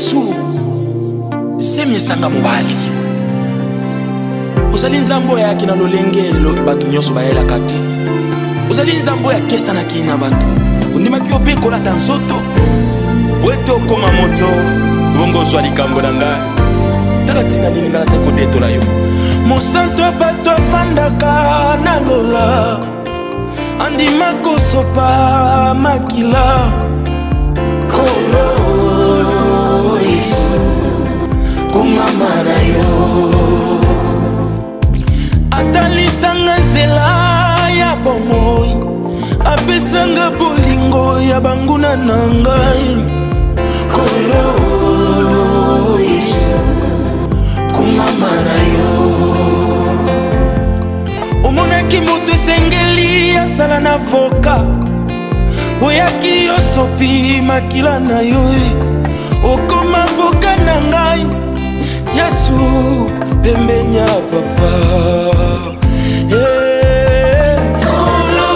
Yesu semi sanga mbali Uzali nzambo yake na lolengelo batu nyoso bayela kate Uzali nzambo ya kesa na kina batu Undima kiyo peko la tanzoto Weto koma moto Bongo zwali kambo na ngai Tala tina nini ngala zeko deto la yo Mosanto abato afandaka na lola Andima kosopa makila Kolo Yesu Kumama na yo Atalisanga nzela ya bomoi Apesanga bolingo ya banguna na ngai Kolo Yesu Kumama na yo Omonaki moto esengeli asala na voka Oyaki yosopi makila na yo Okoma voka na ngai Yesu pembeni ya papa Kolo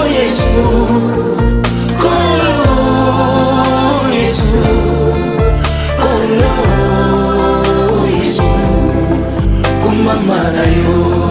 Yesu Kolo Yesu Kolo Yesu Kumama na yo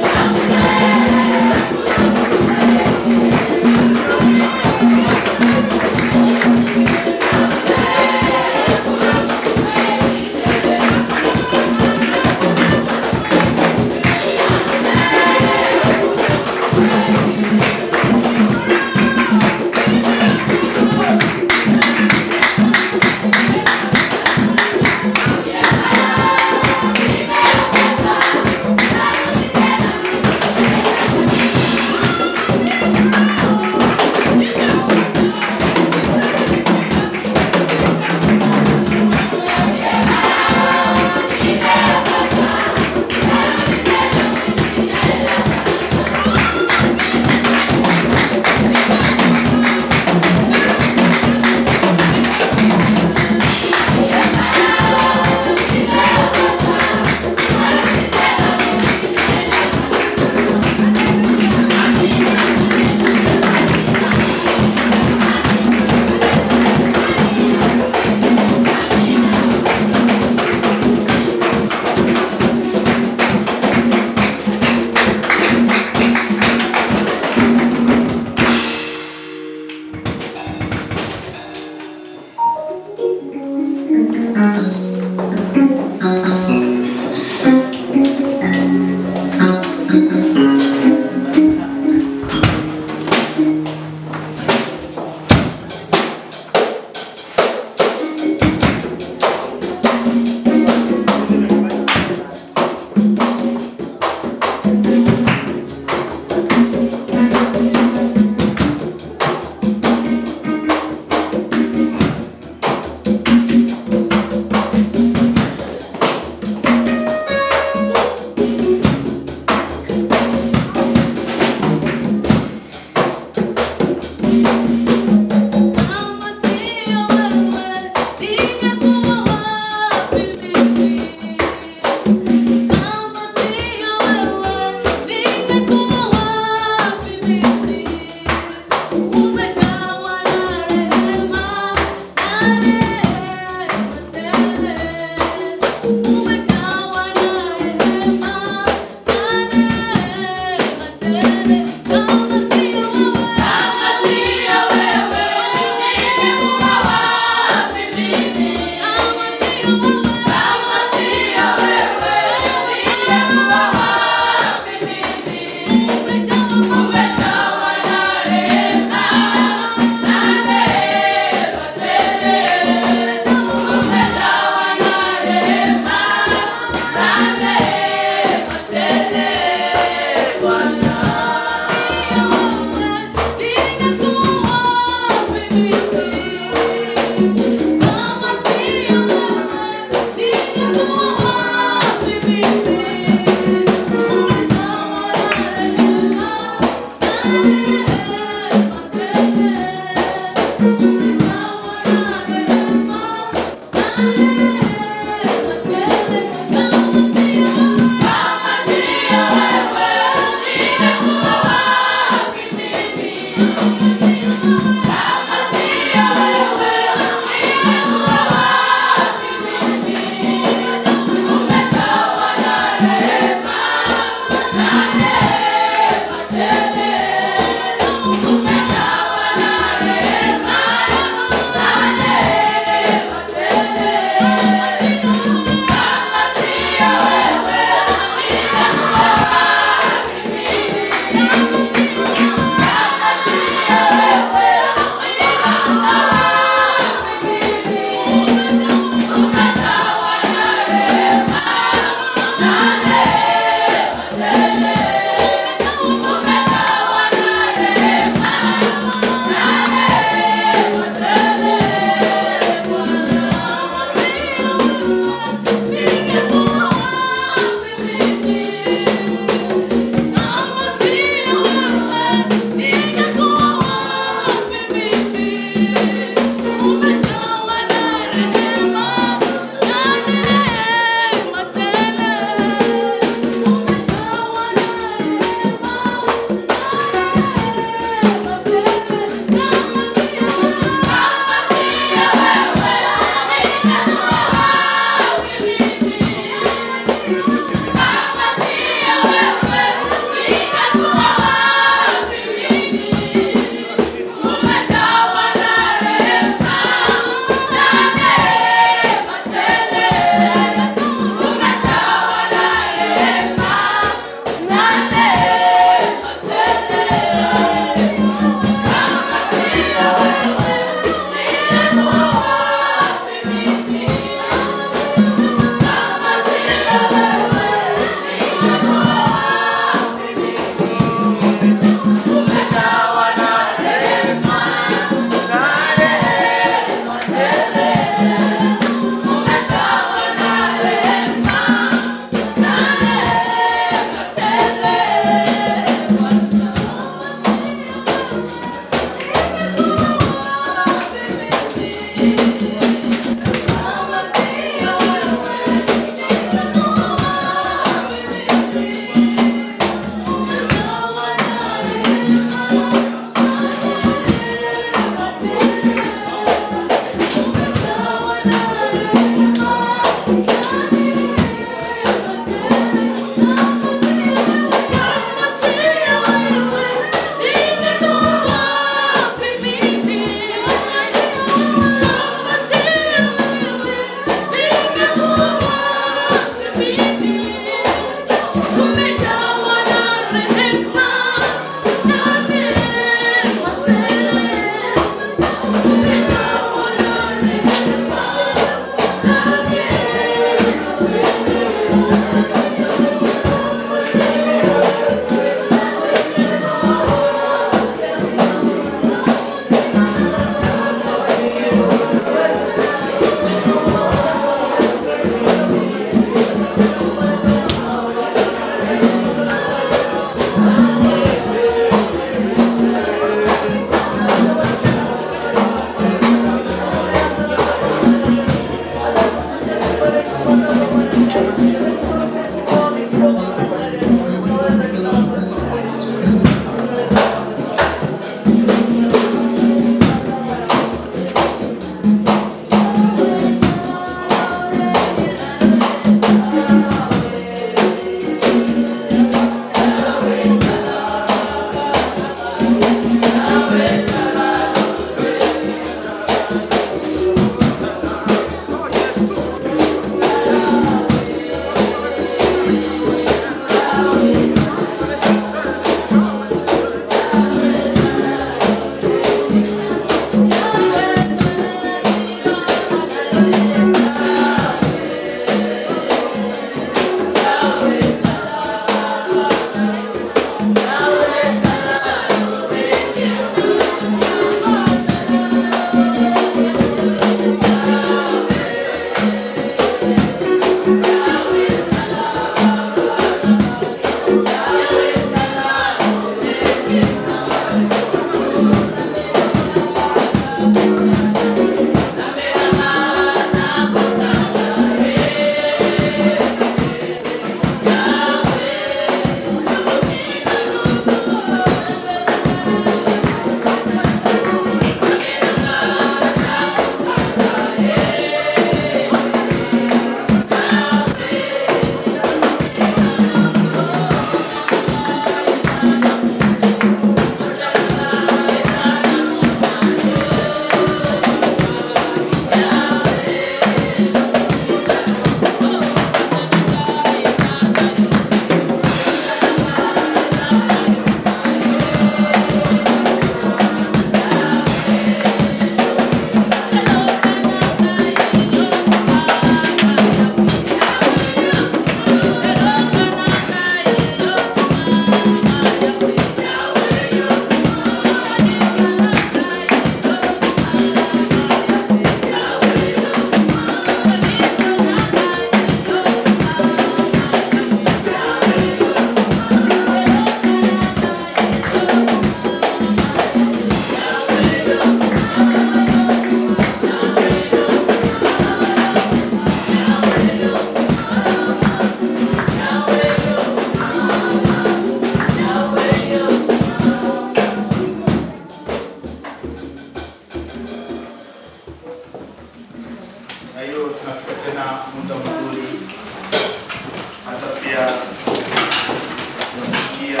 tunasikia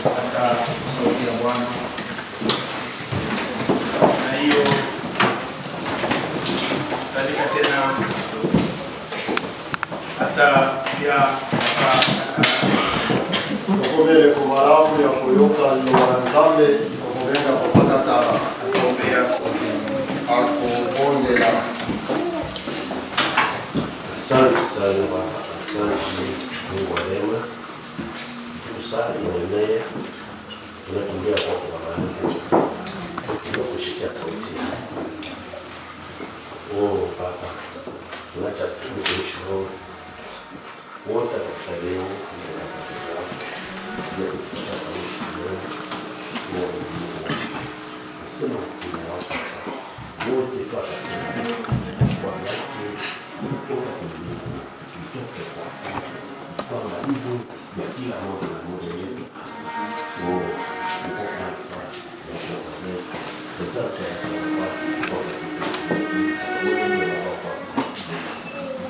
hata sauti ya Bwana, na hiyo katika tena hata pia tukomele ku malamu ya kuyoka Lobanzambe tukomenga kupakata kuombea akupondela. Asante sana Baba, asante Mungu wa neema, kusali mwenyewe, tunakimbia kwa Baba yangu, tunakushikia sauti yako. Oh Baba, tunacha tukuishi roho, wote katika leo, tunakupisha sauti yako, sema ukimya wako, wote kwa katika kwa yake, kutoka kumbingu, kutoka kwa majibu ya kila moja na moja yetu. Oh, kutoka alfa, ya kutoka metu, sasa ya kutoka kwa wewe na wako.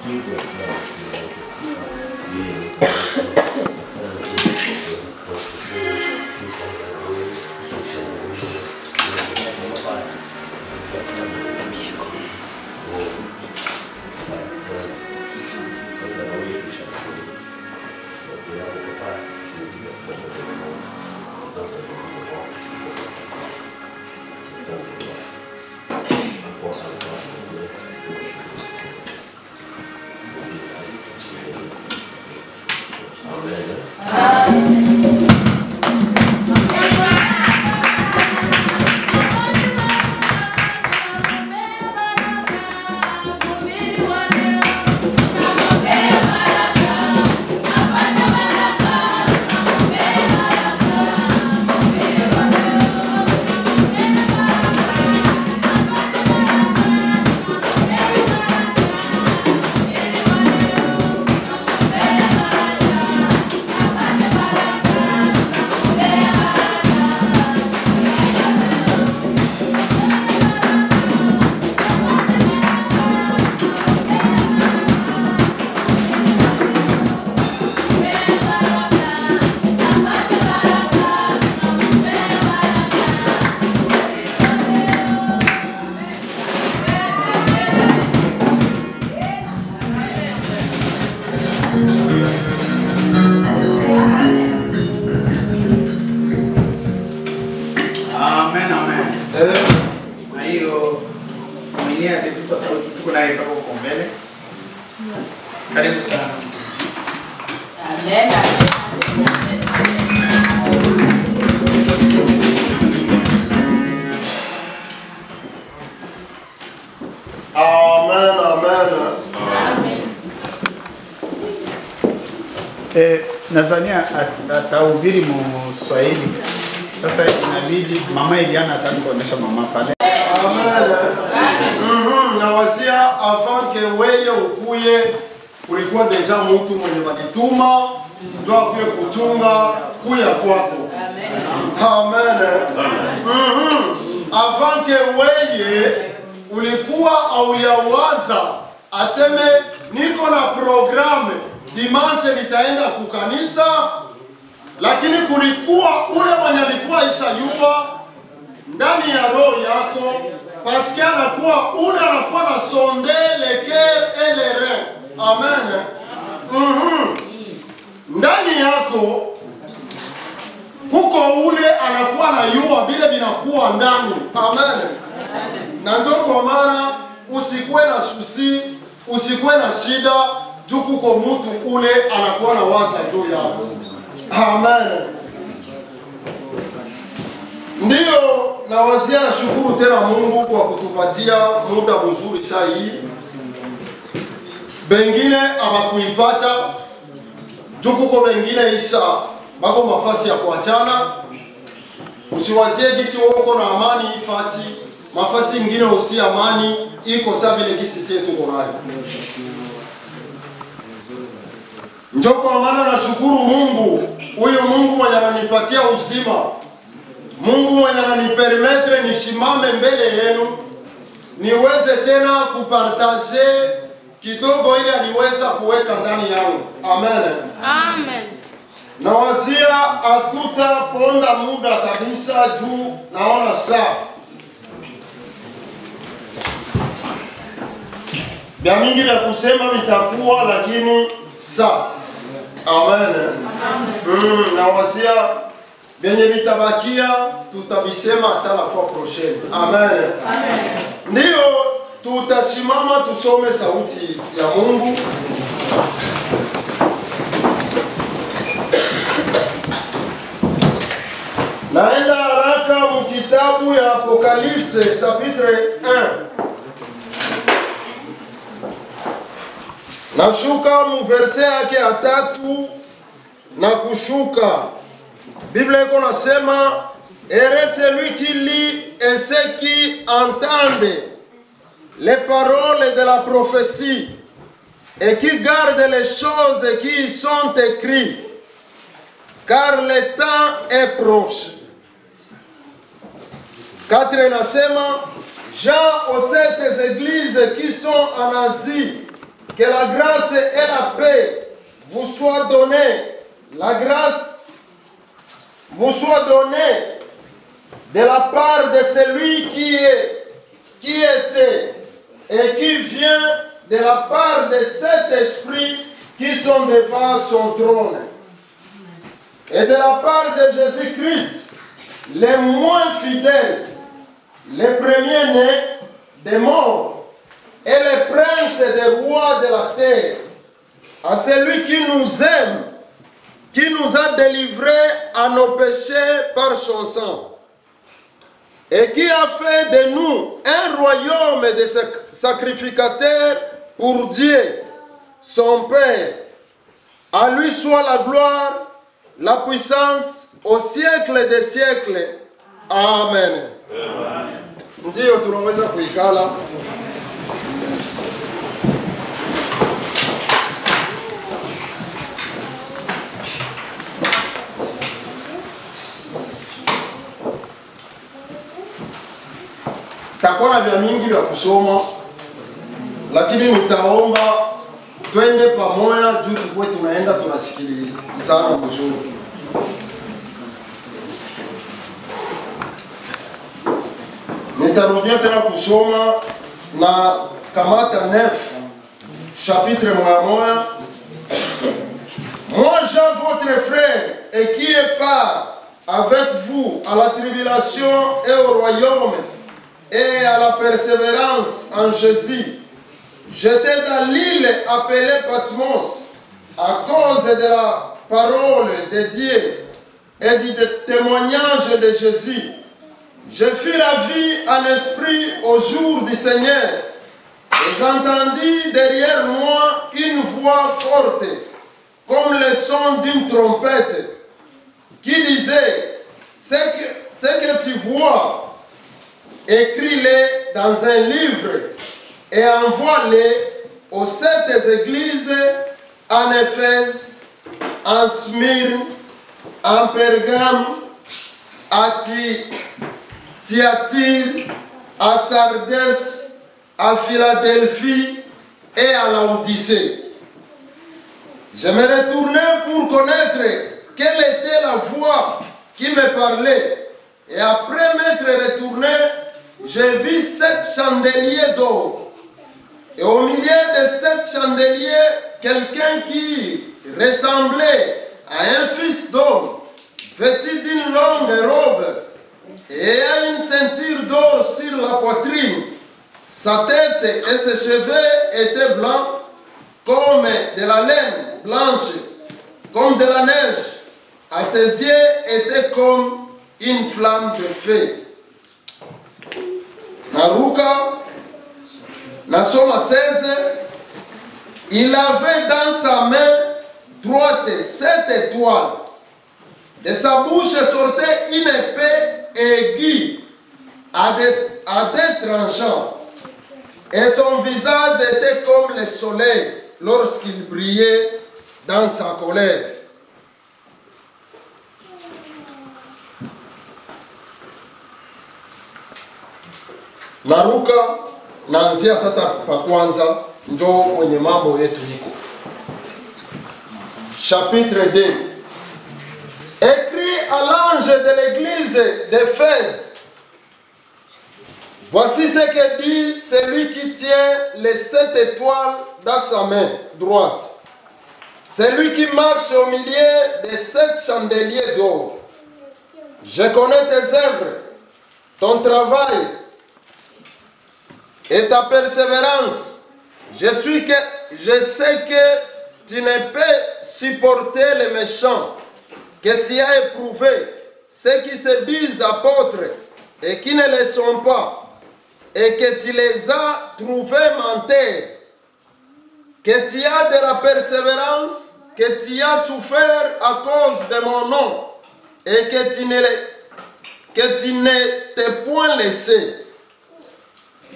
Jibu ya kila moja yetu. Yeye ni kwa sana kwa Amen, amen. Na hiyo mwenyewe atitupa sauti, tuko naye mpaka huko mbele. Karibu sana. Amen, amen. Amen, amen. Nazania atahubiri mu Swahili. Sasa inabidi mama Eliana atakuonesha mama pale. Amen. Na wasia avant que wewe ukuye ulikuwa deja mtu mwenye walituma ndio akuye kuchunga kuya kwako. Amen. Avant que wewe ulikuwa au yawaza aseme niko na programe dimanche nitaenda kukanisa, lakini kulikuwa ule mwenye alikuwa ishayua ndani ya roho yako parce anakuwa ule anakuwa na sonde le cœur et les reins. Amen. Ndani yako kuko ule anakuwa na yua vile vinakuwa ndani. Amen. Na ndio kwa maana usikuwe na susi, usikuwe na shida juu kuko mtu ule anakuwa na waza juu yako. Amen. Ndiyo nawazia na shukuru tena Mungu kwa kutupatia muda mzuri saa hii. Bengine abakuipata juu kuko bengine isa bako mafasi ya kuachana. Usiwazie gisi wako na amani ifasi, mafasi ingine usi amani iko sawa vile gisi sisi tuko nayo. Njoko amana na shukuru Mungu, huyu Mungu mwenye ananipatia uzima. Mungu mwenye ananipermettre nishimame mbele yenu niweze tena kupartager kidogo ile aliweza kuweka ndani yangu. Amen. Amen. Nawazia hatutaponda muda kabisa juu naona saa. Vya mingi vya kusema vitakuwa lakini saa. Amen. Nawazia vyenye vitabakia tutavisema hata la fois prochaine. Amen. Ndio tutasimama tusome sauti ya Mungu. Naenda haraka mkitabu ya Apocalypse chapitre 1. Nashuka mu verse yake ya 3 na kushuka. Biblia iko nasema, heureux celui qui lit et ceux qui entendent les paroles de la prophétie et qui gardent les choses qui y sont écrites, car le temps est proche. 4 nasema, Jean aux 7 églises qui sont en Asie, que la grâce et la paix vous soient données. La grâce vous soit donnée de la part de celui qui était et qui vient, de la part de cet esprit qui sont devant son trône, et de la part de Jésus-Christ, les moins fidèles, les premiers-nés des morts, et les princes des rois de la terre, à celui qui nous aime, qui nous a délivrés à nos péchés par son sang, et qui a fait de nous un royaume de sacrificateurs pour Dieu, son Père. À lui soit la gloire, la puissance, au siècle des siècles. Amen. Ndio tunaweza kuikala. Takuwa na vya mingi vya kusoma, lakini nitaomba twende pamoja juu tukue tunaenda tunasikilizana mzuri. Nitarudia tena kusoma na kamata 9 chapitre moya. Moi Jean votre frère et qui est part avec vous à la tribulation et au royaume et à la persévérance en Jésus. J'étais dans l'île appelée Patmos à cause de la parole de Dieu et du témoignage de Jésus. Je fus la vie en esprit au jour du Seigneur et j'entendis derrière moi une voix forte comme le son d'une trompette qui disait, ce que tu vois, écris-les dans un livre et envoie-les aux 7 églises en Éphèse, en Smyrne, en Pergame, à Thyatire, à Sardis, à Philadelphie et à Laodicée. Je me retournai pour connaître quelle était la voix qui me parlait. Et après m'être retourné, j'ai vu 7 chandeliers d'or. Et au milieu de 7 chandeliers, quelqu'un qui ressemblait à un fils d'homme, vêtu d'une longue robe et à une ceinture d'or sur la poitrine. Sa tête et ses cheveux étaient blancs comme de la laine blanche, comme de la neige. À ses yeux étaient comme une flamme de feu. Naruka, Nasoma 16, il avait dans sa main droite 7 étoiles. De sa bouche sortait une épée aiguë à des tranchants. Et son visage était comme le soleil lorsqu'il brillait dans sa colère. Naruka naanzia sasa pa kwanza njoo kwenye mambo yetu iko. Chapitre 2. Écrit à l'ange de l'église d'Éphèse. Voici ce que dit celui qui tient les 7 étoiles dans sa main droite. Celui qui marche au milieu des 7 chandeliers d'or. Je connais tes œuvres, ton travail et ta persévérance. Je sais que tu ne peux supporter les méchants, que tu as éprouvé ceux qui se disent apôtres et qui ne le sont pas, et que tu les as trouvés menteurs, que tu as de la persévérance, que tu as souffert à cause de mon nom, et que tu ne t'es point laissé.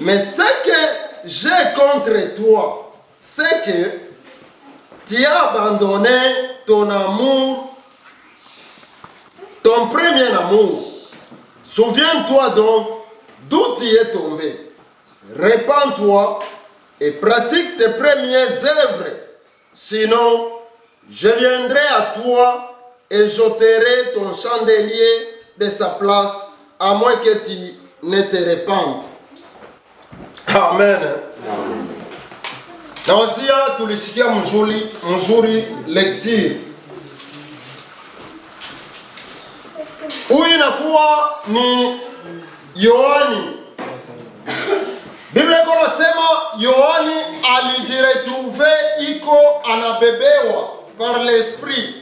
Mais ce que j'ai contre toi, c'est que tu as abandonné ton amour, ton premier amour. Souviens-toi donc d'où tu es tombé. Répands-toi et pratique tes premières œuvres. Sinon, je viendrai à toi et j'ôterai ton chandelier de sa place, à moins que tu ne te répandes. Amen. Na wasia tulisikia mzuri lecture. Huyu inakuwa ni Yohani. Biblia inasema Yohani alijiretrouve iko anabebewa par l'esprit.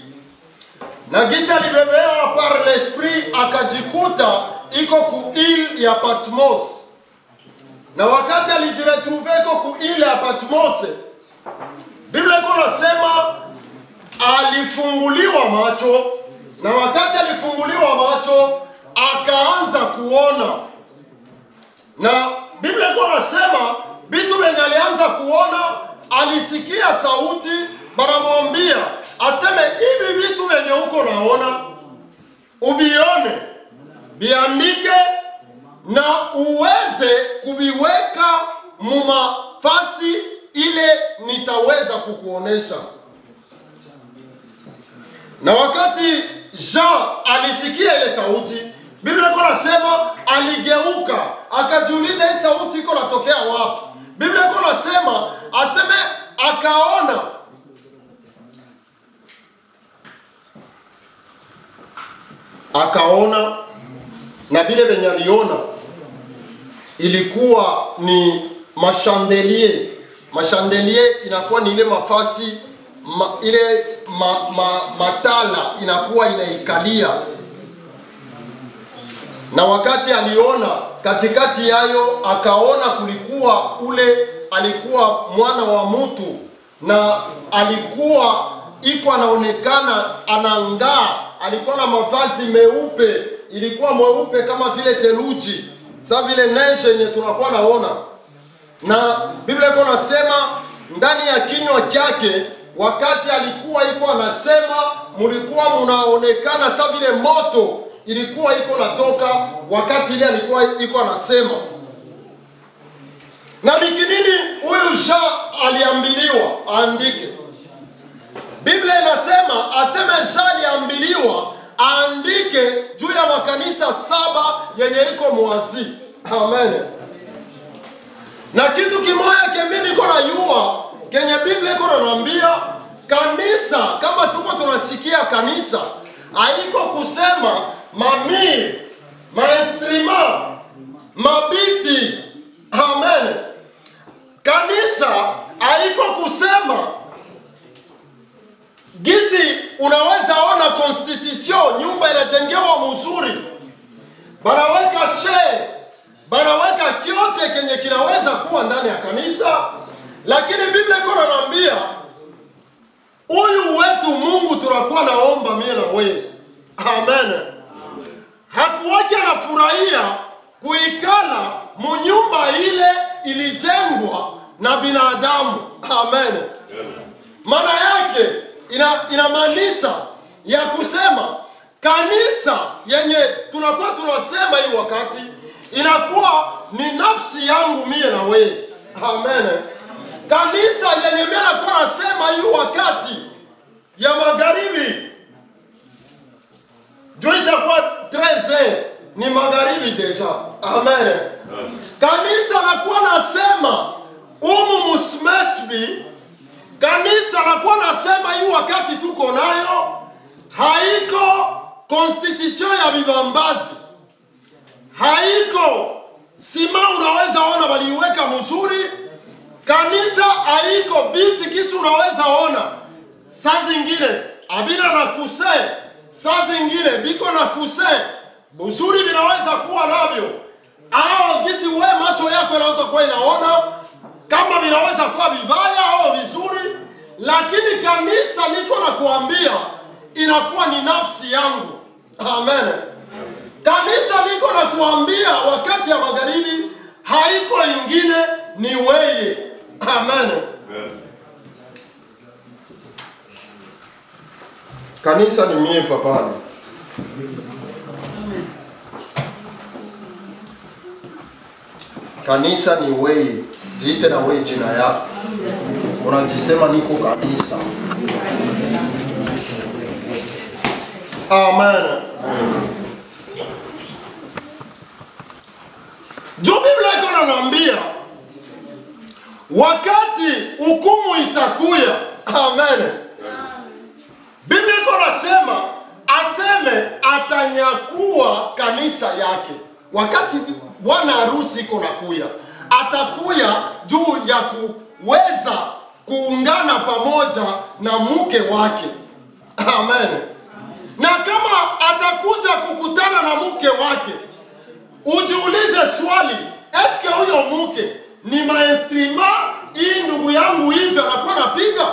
Na gisi alibebewa par l'esprit akajikuta iko ku île ya Patmos. Na wakati alijiretrouve iko ku île ya Patmos, Biblia inasema alifunguliwa macho, na wakati alifunguliwa macho akaanza kuona. Na Biblia inasema vitu venye alianza kuona, alisikia sauti baramwambia aseme hivi vitu venye uko naona ubione, biandike na uweze kubiweka mumafasi ile nitaweza kukuonesha. Na wakati Jean alisikia ile sauti, Biblia inasema aligeuka, akajiuliza hii sauti iko natokea wapi? Biblia inasema aseme akaona. Akaona, na vile venye aliona ilikuwa ni mashandelier. Mashandelier inakuwa ni ile mafasi matala inakuwa inaikalia. Na wakati aliona katikati yayo, akaona kulikuwa ule alikuwa mwana wa mtu, na alikuwa iko anaonekana anangaa, alikuwa na mavazi meupe, ilikuwa mweupe kama vile theluji, sawa vile neige yenye tunakuwa naona. Na Biblia inasema ndani ya kinywa chake wakati alikuwa iko anasema, mlikuwa mnaonekana sawa vile moto ilikuwa iko natoka wakati ile alikuwa iko anasema. Na nikinini huyu Jean aliambiliwa aandike. Biblia inasema aseme Jean aliambiliwa aandike juu ya makanisa 7 yenye iko mwazi. Amen. Na kitu kimoja kemini niko na yua kenye Biblia iko ananiambia, kanisa kama tuko tunasikia kanisa haiko kusema mamir, mainstrima, mabiti. Amen. Kanisa haiko kusema gisi unaweza ona constitution, nyumba inajengewa mzuri, banaweka she, banaweka kiote kenye kinaweza kuwa ndani ya kanisa. Lakini Biblia iko inaniambia huyu wetu Mungu tunakuwa naomba mimi na wewe. Amen. Hakuwake anafurahia kuikala munyumba ile ilijengwa na binadamu. Amen. Maana yake inamaanisha ya kusema kanisa yenye tunakuwa tunasema hii wakati inakuwa ni nafsi yangu mie na wewe. Amen. kanisa yenye mimi nakuwa nasema hii wakati ya magharibi juisha kwa 13 ni magharibi deja. Amen. Kanisa nakuwa nasema musmesbi, kanisa nakuwa nasema hii wakati tuko nayo haiko constitution ya bibambazi, haiko sima unaweza ona waliweka mzuri. Kanisa haiko biti kisi unaweza ona saa zingine abina na kuse, saa zingine biko na kuse mzuri vinaweza kuwa navyo, au kisi we macho yako inaweza kuwa inaona kama vinaweza kuwa vibaya au vizuri, lakini kanisa niko na kuambia inakuwa ni nafsi yangu. Amen. Kanisa niko na kuambia wakati ya magharibi haiko ingine, ni weye. Amen. Kanisa ni mie papale. Kanisa ni weye. Jiite na weye jina yako. Unajisema niko kanisa. Amen. Jo Biblia iko inaniambia wakati hukumu itakuya. Amen. Biblia iko nasema aseme atanyakua kanisa yake. Wakati bwana harusi iko nakuya, atakuya juu ya kuweza kuungana pamoja na mke wake. Amen. Na kama atakuja kukutana na mke wake, ujiulize swali, eske huyo mke ni mainstrima hii ndugu yangu hivi anakuwa napiga?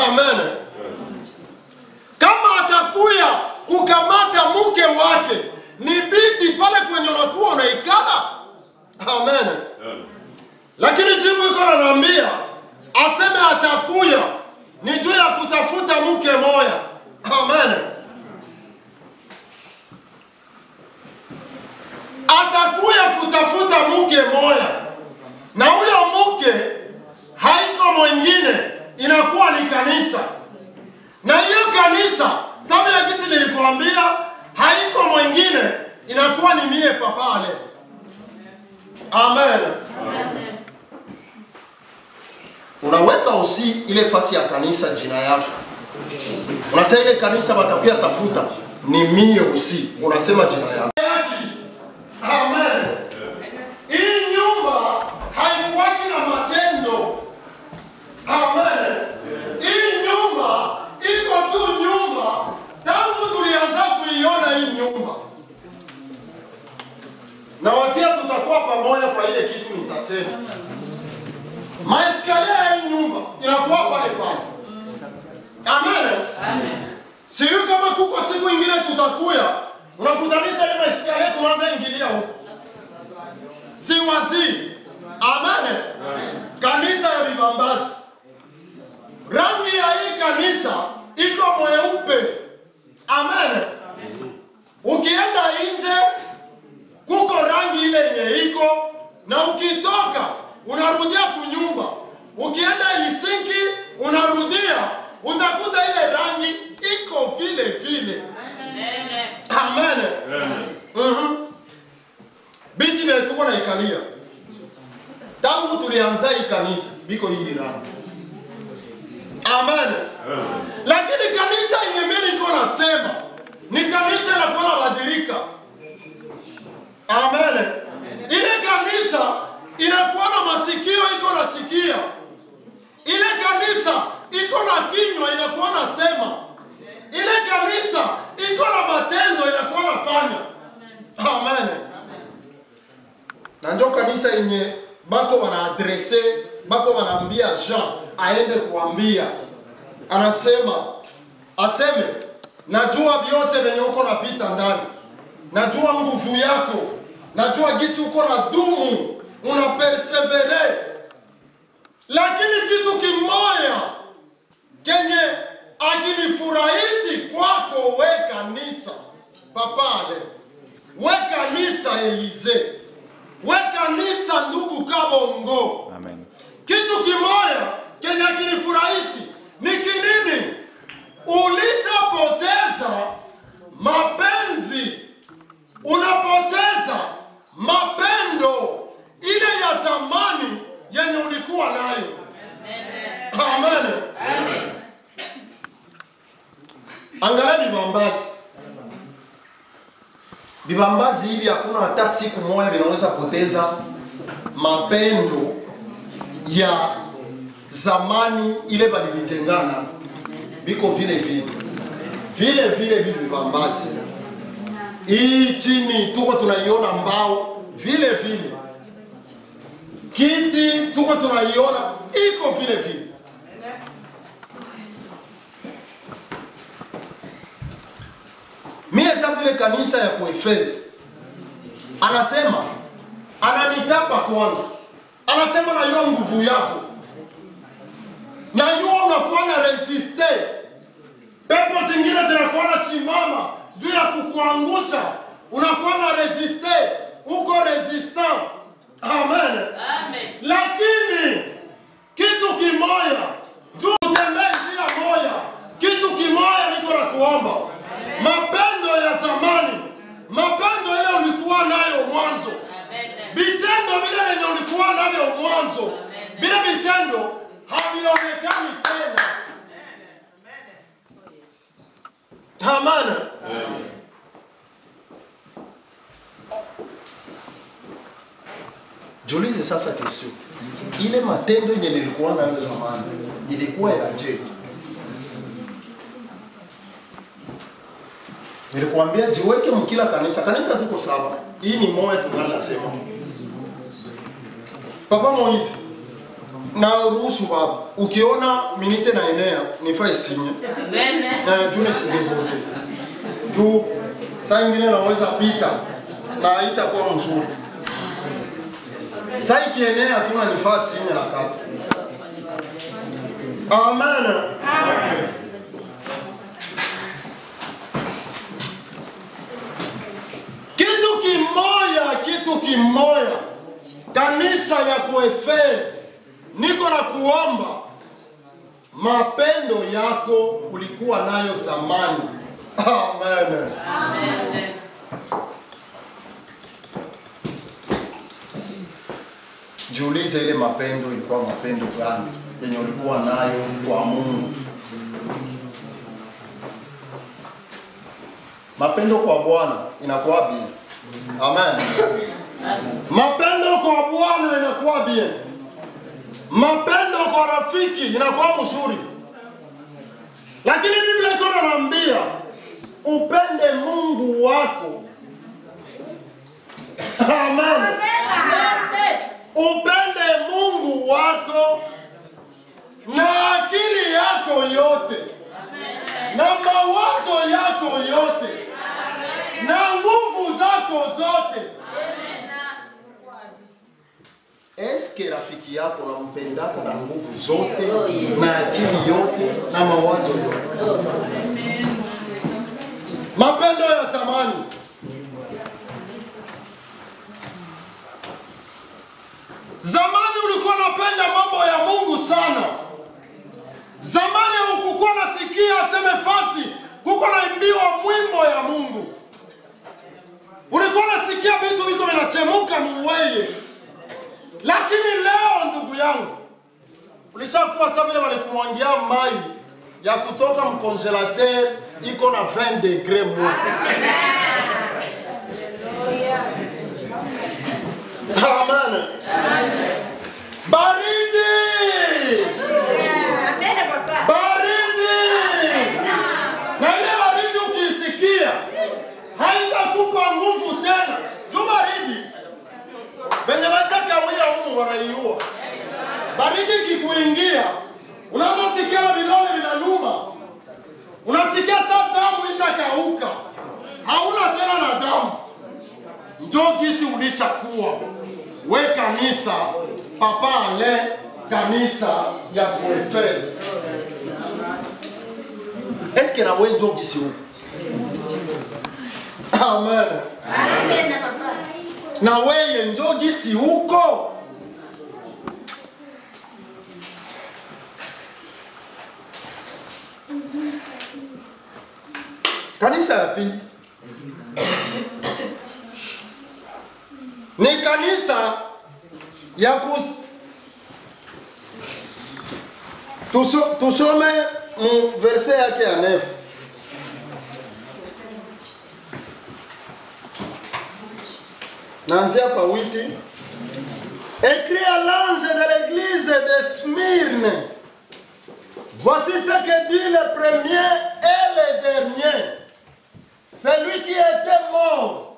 Amen. Kama atakuya kukamata mke wake, ni biti pale kwenye unakuwa unaikala. Amen. Lakini jibu iko ananiambia aseme atakuya ni juu ya kutafuta mke moya. Amen. Atakuya kutafuta mke moya, na huyo mke haiko mwingine, inakuwa ni kanisa. Na hiyo kanisa sababu ya kisi nilikuambia haiko mwingine, inakuwa ni mie papale. Amen. Amen. Unaweka usi ile fasi ya kanisa jina yako. Unasema ile kanisa watafia tafuta ni mie usi. Unasema jina yako. Amen. Hii nyumba haikuwaki na matendo. Amen. Hii nyumba iko tu nyumba. Tangu tulianza kuiona hii nyumba, na wasia tutakuwa pamoja kwa ile kitu nitasema. Maeskalia ya hii nyumba inakuwa pale pale. Amen. Amen. Siyo kama kuko siku ingine tutakuya unakutanisha ile maeskalia tuanze ingilia huko. Si wazi. Amen. Amen. Kanisa ya bibambazi, rangi ya hii kanisa iko mweupe. Amen. Ukienda nje kuko rangi ile yenye iko, na ukitoka unarudia kunyumba. Ukienda Helsinki unarudia utakuta ile rangi iko vile vile. Amen. Amen. Biti vile tuko na ikalia tangu tulianza hii kanisa biko hii rangi. Amen. Lakini kanisa yenye mimi niko nasema ni kanisa la kwa badilika. Amen. Ile kanisa inakuwa na masikio iko nasikia. Ile kanisa iko na kinywa inakuwa nasema. Ile kanisa iko na matendo inakuwa nafanya. Amen. Na ndio kanisa yenye bako wanaadrese, bako wanaambia Jean aende kuambia. Anasema aseme najua vyote venye uko napita ndani. Najua nguvu yako. Najua gisi uko na dumu, una persevere. Lakini kitu kimoya kenye akinifurahishi kwako, we kanisa papale, we kanisa Elize, we kanisa ndugu Kabongo. Amen. Kitu kimoja kenye kinifurahishi ni kinini? Ulishapoteza mapenzi, unapoteza mapendo ile ya zamani yenye ulikuwa nayo. Amen. Amen. Angalia vibambazi. Vibambazi hivi hakuna hata siku moja vinaweza poteza mapendo ya zamani ile balivijengana. Biko vile vile vibambazi. Hii chini tuko tunaiona mbao vile vile. Kiti tuko tunaiona iko vile vile. Mie sa vile kanisa ya Kuefezi anasema, ananitapa kwanza, anasema na yua nguvu yako, na yua unakuwa na resiste, pepo zingine zinakuwa na simama juu ya kukuangusha, unakuwa na resiste, uko resistant. Amen. Amen. Lakini kitu kimoja, juu utembee njia moja, kitu kimoja niko na kuomba. Mapendo ya zamani, mapendo ile ulikuwa nayo mwanzo, vitendo vile vile ulikuwa navyo mwanzo, vile vitendo havionekani tena. Amen. Jiulize sasa kesho, ile matendo yenye nilikuwa nayo zamani ilikuwa ya je? Nilikwambia jiweke mkila kanisa. Kanisa ziko saba. Hii ni moja tunasema. Papa Moizi, na ruhusu baba. Ukiona minite na enea, nifai sinye. Amen. Na june singezote. Juu saa ingine naweza pita na haitakuwa mzuri. Saa ikienea tuna nifaa sinye na katu. Amen. Amen. Kitu kimoja kanisa ya Kuefezi niko na kuomba, mapendo yako ulikuwa nayo zamani. Amen. Amen. Jiulize ile mapendo ilikuwa mapendo gani yenye ulikuwa nayo kwa Mungu? Mapendo kwa Bwana inakuwa bien. Amen. Mapendo kwa Bwana inakuwa bien. Mapendo kwa rafiki inakuwa mzuri. Lakini Biblia inatuambia upende Mungu wako. Amen. Upende Mungu wako na akili yako yote. Na mawazo yako yote. Na nguvu zako zote. Eske rafiki yako unampendaka na nguvu zote, na akili yote, na mawazo yote? Mapendo ya zamani. Zamani ulikuwa unapenda mambo ya Mungu sana. Zamani ukukuwa nasikia aseme fasi kuko naimbiwa mwimbo ya Mungu. Ulikuwa nasikia vitu viko vinachemuka mweye. Lakini leo ndugu yangu, ulishakuwa sawa vile walikumwangia mai ya kutoka mkongelateur iko na 20 degree mwa. Amen. Baridi. Baridi. Na ile baridi ukisikia haitakupa nguvu tena. Tu baridi. Benye basa kawia humu wanaiua. Baridi kikuingia, unaweza sikia vidole vinaluma. Unasikia saa damu ishakauka. Hauna tena na damu. Ndio kisi ulishakuwa. We kanisa, Papa Ale, kanisa ya Kuefezi. Eske na we ndio kisi huko? Amen. Amen. Na weye ndio gisi huko. Kanisa ya pili ni kanisa ya tusome verset yake ya 9. Naanzia pa 8. Écrit à l'ange de l'église de Smyrne. Voici ce que dit le premier et le dernier. Celui qui était mort,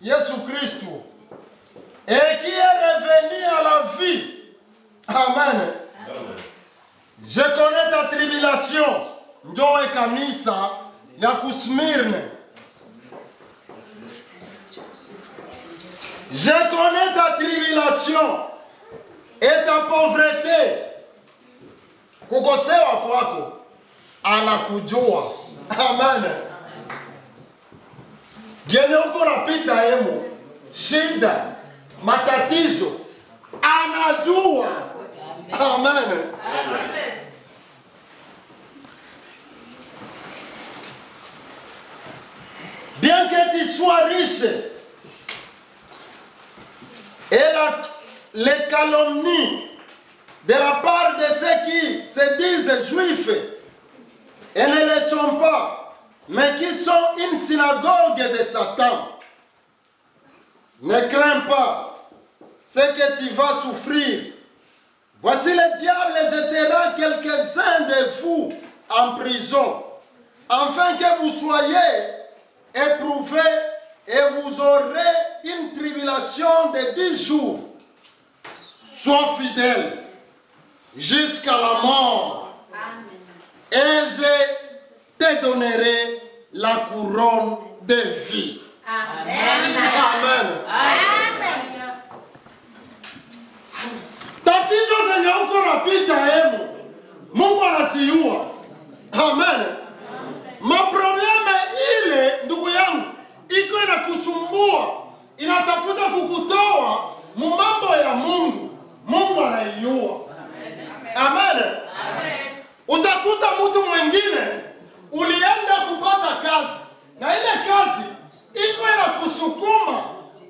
Jésus-Christ, et qui est revenu à la vie. Amen. Je connais ta tribulation. Njoe kanisa ya Smyrne. Je connais ta tribulation et ta pauvreté. Kukosewa kwako anakujua. Amen. Genye uko napita hemo, shida, matatizo, anajua. Amen. Bien que tu sois riche, et les calomnies de la part de ceux qui se disent juifs et ne le sont pas, mais qui sont une synagogue de Satan. Ne crains pas ce que tu vas souffrir. Voici le diable jettera quelques-uns de vous en prison, afin que vous soyez éprouvés et vous aurez une tribulation de 10 jours. Sois fidèle jusqu'à la mort. Amen. Et je te donnerai la couronne de vie. Amen. Amen. Amen. Tatizo zenye uko napita hemu, Mungu anasiua. Amen. Maprobleme ile ndugu yangu iko inakusumbua, inatafuta kukutoa mambo ya Mungu. Mungu anaiua. Amen. Amen. Utakuta mtu mwingine ulienda kupata kazi na ile kazi iko inakusukuma,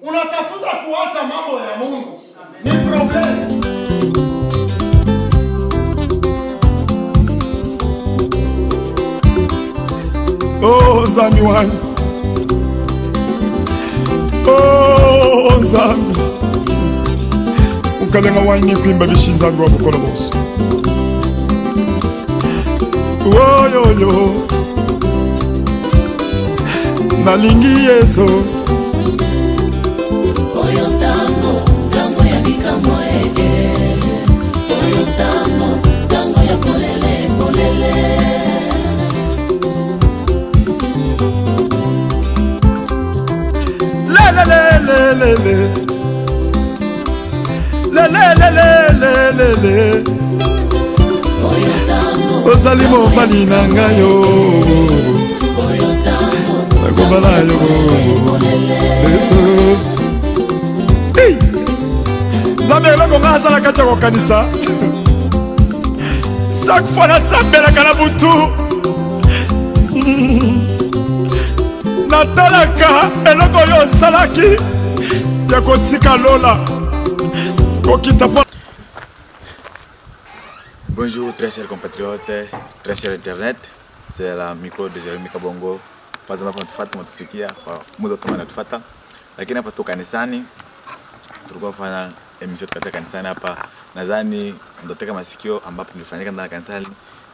unatafuta kuacha mambo ya Mungu. Ni problem. Oh, Zami wangu. Oh, Zami. Ukalenga wanye kuimba bishinzangu wa mkono bosi. Oh, yo, yo. Nalingi Yesu. Oyo tango, tango ya bikamo ege. Oyo tango, tango ya polele, polele. Le, le, le, le, le. Le, le, le, le, le, le. Oyo tango, Ozali mobali na ngayo. oyo tango, Nakobala yo. Yesu. Hey! Zambe eloko nga azala kati ya kokanisa. Chaque fois nasambelaka na butu. Natalaka eloko yo osalaki ya kotika lola. Kokita po. Bonjour très chers compatriotes, très chers internet. C'est la micro de Jérémy Kabongo. Fazama tunatufuata mtusikia kwa muda kama natufuata. Lakini hapa tu kanisani tulikuwa kufanya emission katika kanisani hapa. Nadhani ndio teka masikio ambapo nilifanyika ndani ya kanisani.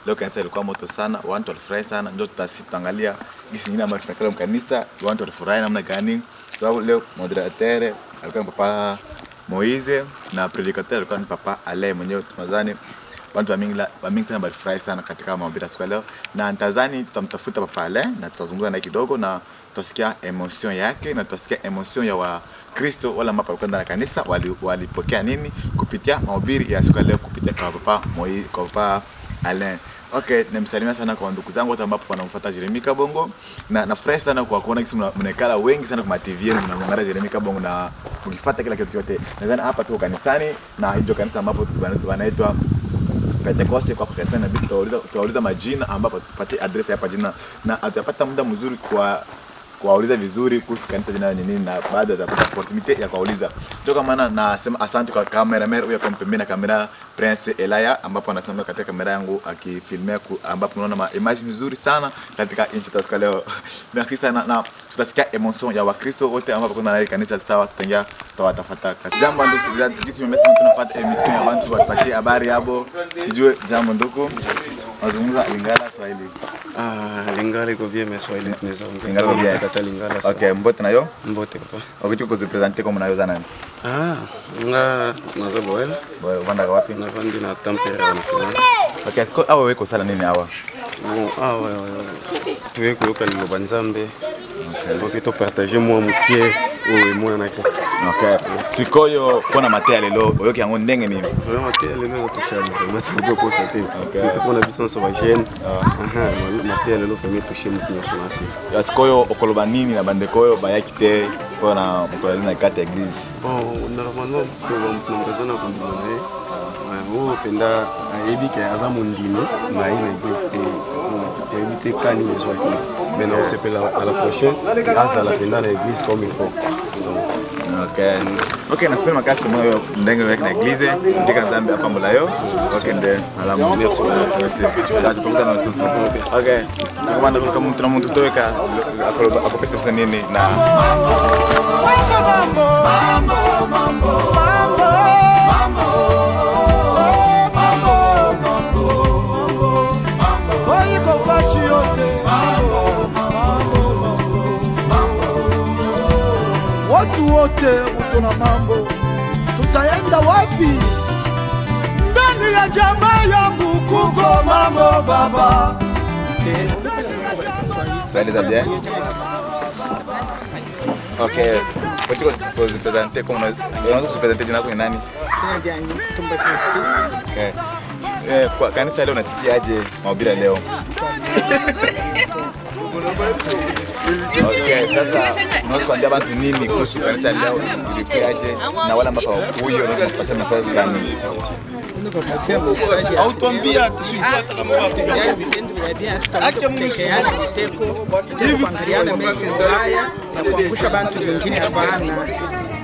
Leo kanisa ilikuwa moto sana, watu walifurahi sana. Ndio tutaangalia jinsi nyingine ambayo tunafanya kanisa, watu walifurahi namna gani. Sababu leo moderateur alikuwa Papa Moise na predicateur alikuwa ni Papa Ale mwenyewe. Tunadhani watu wa mingi sana walifurahi sana katika mahubiri ya siku leo, na ntazani tutamtafuta Papa Ale na tutazungumza naye kidogo na tutasikia emotion yake na tutasikia emotion ya Wakristo wala ambao walikuwa ndani ya kanisa walipokea nini kupitia mahubiri ya siku leo kupitia kwa Papa Moise, kwa Papa Ale. Okay, nimsalimia sana kwa ndugu zangu wote ambao wanamfuata Jérémy Kabongo na nafurahi sana kwa kuona kisi mnekala wengi sana kwa TV yenu mnaangalia Jérémy Kabongo na mkifuata kila kitu yote. Nadhani hapa tuko kanisani na hiyo kanisa ambapo wanaitwa Pentecoste kwa Kristo na bitu tutauliza majina ambapo tupate address hapa jina na atapata muda mzuri kuwauliza vizuri kuhusu kanisa jina ni nini na baada atapata opportunity ya kuwauliza. Ndio maana nasema asante kwa cameraman huyo kwa pembeni na kamera Prince Elaya ambapo anasema katika kamera yangu akifilmia ambapo unaona image nzuri sana katika nchi tasika leo. Merci sana na tutasikia emotion ya Wakristo wote ambapo kuna kanisa sawa tutaingia tutawatafuta. Jambo ndugu sikilizaji, kitu tumesema tunafuata emission ya watu wapatie habari hapo. Sijue jambo ndugu. Nazungumza Lingala Swahili. Lingala iko bien mais Swahili tunaweza ongea. Lingala bien. Kata Lingala. Okay, mbote nayo? Mbote papa. Okay, tu kuzipresenter kama nayo zana. Nga nazo boel. Boel vanda wapi? Na vandi na Tampere na Finland. Okay, siko awe weko sala nini hawa? Tuwe kuyoka liloba Nzambe. Okay, to partager moi mukie ou moi naki. Okay. Sikoyo kona matea lelo oyoki yango ndenge nini? Oyo matea lelo tushali. Matea ko sate. Okay. Kuna biso so ba jeune. Matea lelo famille toucher mutu nyosonasi. Ya sikoyo okoloba nini na bandekoyo bayaki te pona mokolali na kata église. Bon, normalement pour l'occasion na kondimone. Penda ayebi ke aza mondimi na ile église te éviter kani yeso ki. Maintenant on s'appelle à la prochaine grâce à la penda na église comme il faut. Okay. Okay, nasikia makasi kama hiyo ndenge weke na église ndika Nzambe hapa mbulayo. Okay, ndio alamu. Merci. Sasa tutakuta na sisi. Okay. Tukamanda kama mtu na mtu toeka akopesa nini na watu wote uko na mambo, tutaenda wapi? Ndani ya jamaa yangu kuko mambo baba. Swahili za bien. Okay. Potiko kuzipresenter kama unaweza kuzipresenter jina lako ni nani? Okay. Kwa kanisa leo unasikiaje mahubiri leo? Okay, sasa unaweza kuambia watu nini kuhusu kanisa leo ilikuwaje na wala mpaka huyo unaweza kupata message gani? Autoambia tusifuata kama wapendaji vitendo vya bien tutatekeana miteko hivi kuangaliana message haya na kuangusha bantu wengine hapana.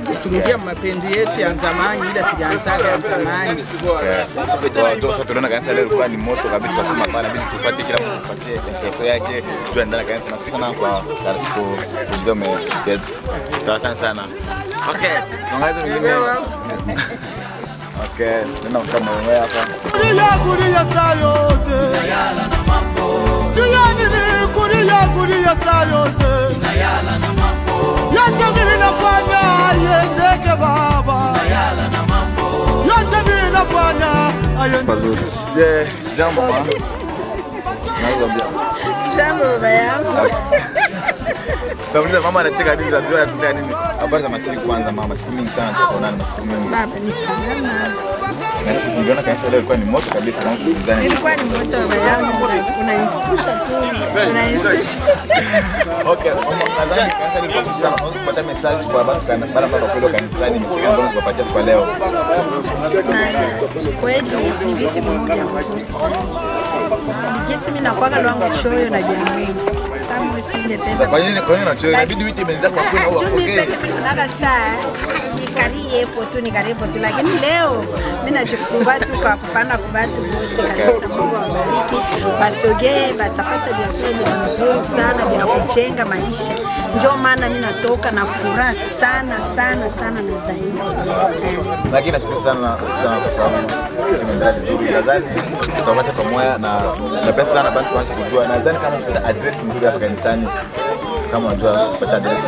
Tusirudia mapenzi yetu ya zamani ile tulianzaga ya zamani. Ndio sasa tunaona kanisa leo ilikuwa ni moto kabisa kwa sababu hapana bisi tufuate kila mtu apatie interest yake tuende kanisa na sana kwa kujidome yetu. Asante sana. Okay, tunaanza mwingine. Okay, nina kama wewe hapa. Kulia saa yote. Tunayala na mambo. Kulia saa yote. Tunayala na mambo. Yote mimi nafanya aiendeke baba. Tunayala na mambo. Yote mimi nafanya aiendeke. Jambo mama. Jambo baba yangu. Kabisa mama anacheka nini zaidi anataka nini? Habari za masiku kwanza mama, siku mingi sana tunaonana masiku mingi. Baba ni salama. Nasi niliona kanisa leo ilikuwa ni moto kabisa kama kuzani. Ilikuwa ni moto baba yangu. Unaistusha tu. Unaistusha. Okay, nadhani kanisa lilikuwa sana kupata message kwa watu kana bara mpaka kule kanisani msingi ambao tunapatia siku leo. Kweli ni vitu vimoja vizuri sana. Nikisi mimi nakuaga lwangu choyo na jamii. Samu singependa. Kwa nini unachoyo? Inabidi wiki imeanza kwa kwenda au okay. Unaga saa nikarie tu lakini leo mimi najifungua tu kwa kupana kwa watu wote kanisa. Mungu awabariki. Basogee batapata vyakula vizuri sana vya kujenga maisha. Ndio maana mimi natoka na furaha sana na zaidi. Lakini nashukuru sana kwa zimeendelea vizuri. Nadhani tutapata pamoja na pesa sana basi kuanza kujua. Nadhani kama kuna address nzuri hapa kanisani kama unajua kupata address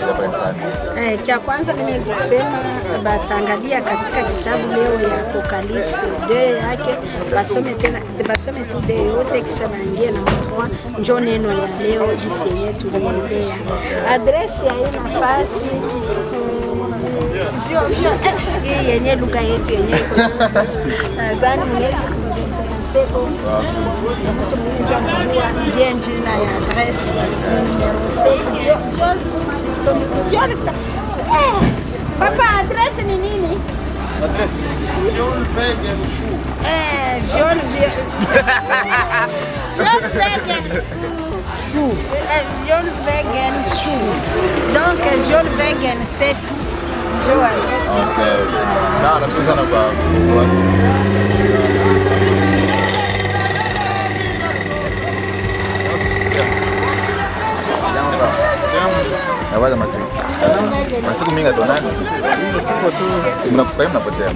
hapa kanisani. Kia kwanza nimezosema batangalia katika kitabu leo ya Apocalypse 2 yake basome tu de yote kisha baingie na mtoa njoo neno la leo jinsi yenyewe tuliendea. Address ya hii nafasi hii yenyewe lugha yetu yenyewe. Nadhani mnaweza seko mtu mmoja anajua ndiye jina ya address numero 7. Papa, address ni nini? Viol vegan shoe. Viol vegan shoe. Viol vegan shoe. Donc, viol vegan set. Não, nós começamos com Naweza masiku mingi atonani mnapotea.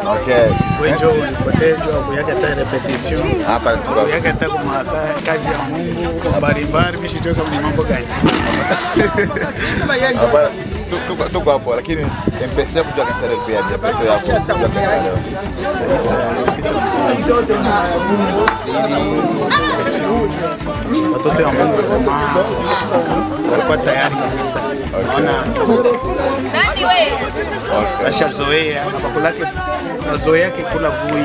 Okay. Wenjo ulipotejo kuyaka ta repetition. Hapa kuyaka ta kwa kazi ya Mungu mbalimbali mishitoka kwenye mambo gani? Hapa tuko hapo lakini mpesa kujua kanisa leo pia ndio pesa yako. Watoto wa Mungu walikuwa tayari kabisa. Naona ashazoea abakulake nazoea kula bui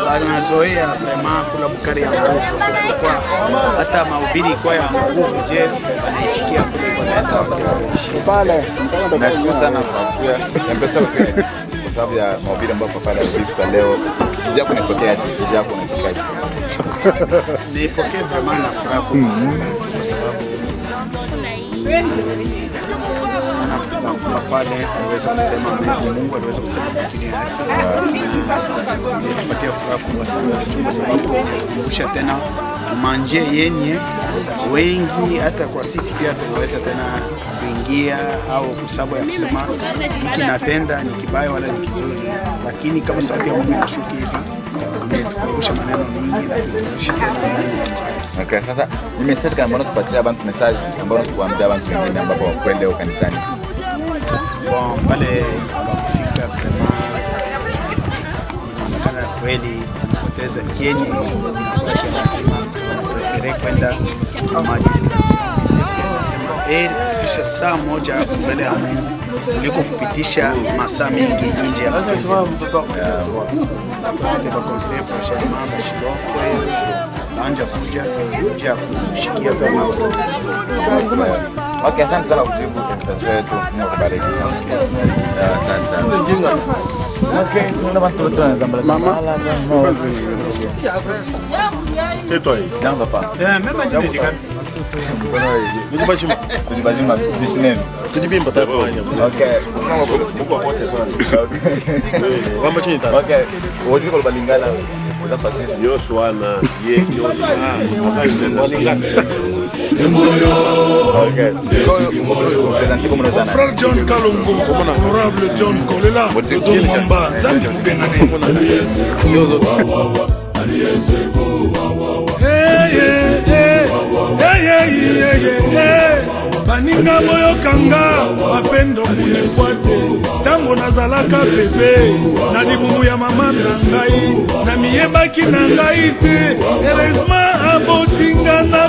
banazoea vraiment kula bukari ya nguvu kwa hata mahubiri kwa ya nguvu je anaishikia kule kwa pale. Nashukuru sana kwa kuja mpesa kwa sababu ya mahubiri ambayo pale kwa leo ndio kunapokea ndio kunapokea nipokee vraiment na furaha kwa sababu pale aliweza kusema Mungu aliweza kusema kwa ajili yake. Nipatia furaha kubwa sana kwa sababu kumbusha tena manje yenye wengi hata kwa sisi pia tunaweza tena kuingia au kusabu ya kusema hiki natenda ni kibaya wala ni kizuri, lakini kama sauti ya Mungu inashuka hivi imetukumbusha maneno mengi na kutukumbusha. Okay, sasa ni message kama mbona tupatia abantu message ambao tukuambia abantu wengine ambao kwenda leo kanisani. Bon, pale abakufika kama kana kweli kupoteza kienye kwa lazima prefere kwenda kama distance. Nasema kisha saa moja mbele ya Mungu kuliko kupitisha masaa mengi nje ya mapenzi. Kwa conseil prochainement bashirofwe anja kuja kushikia kama Okay, asante sana kujibu mtazamo wetu. Mungu akubariki sana. Asante sana. Okay, tunaona watu wote wanazambala. Mama. Tetoi. Namba pa. Mema ndio ndika. Kujibajima bisneno. Tujibimba tatu wanya. Okay. Mungu apote sana. Wamba chini tatu. Okay. Wodi kwa balingala. Wada pasiri. Yoshwana, Yekyo. Mon frère John Kalongo, honorable John Kolela, de Don Mwamba, Zandi Mubengane. Baninga boyokanga bapendo munifuate tango nazalaka bebe na libumu ya mama na ngai na miyebaki na ngai te heureusement abotinga na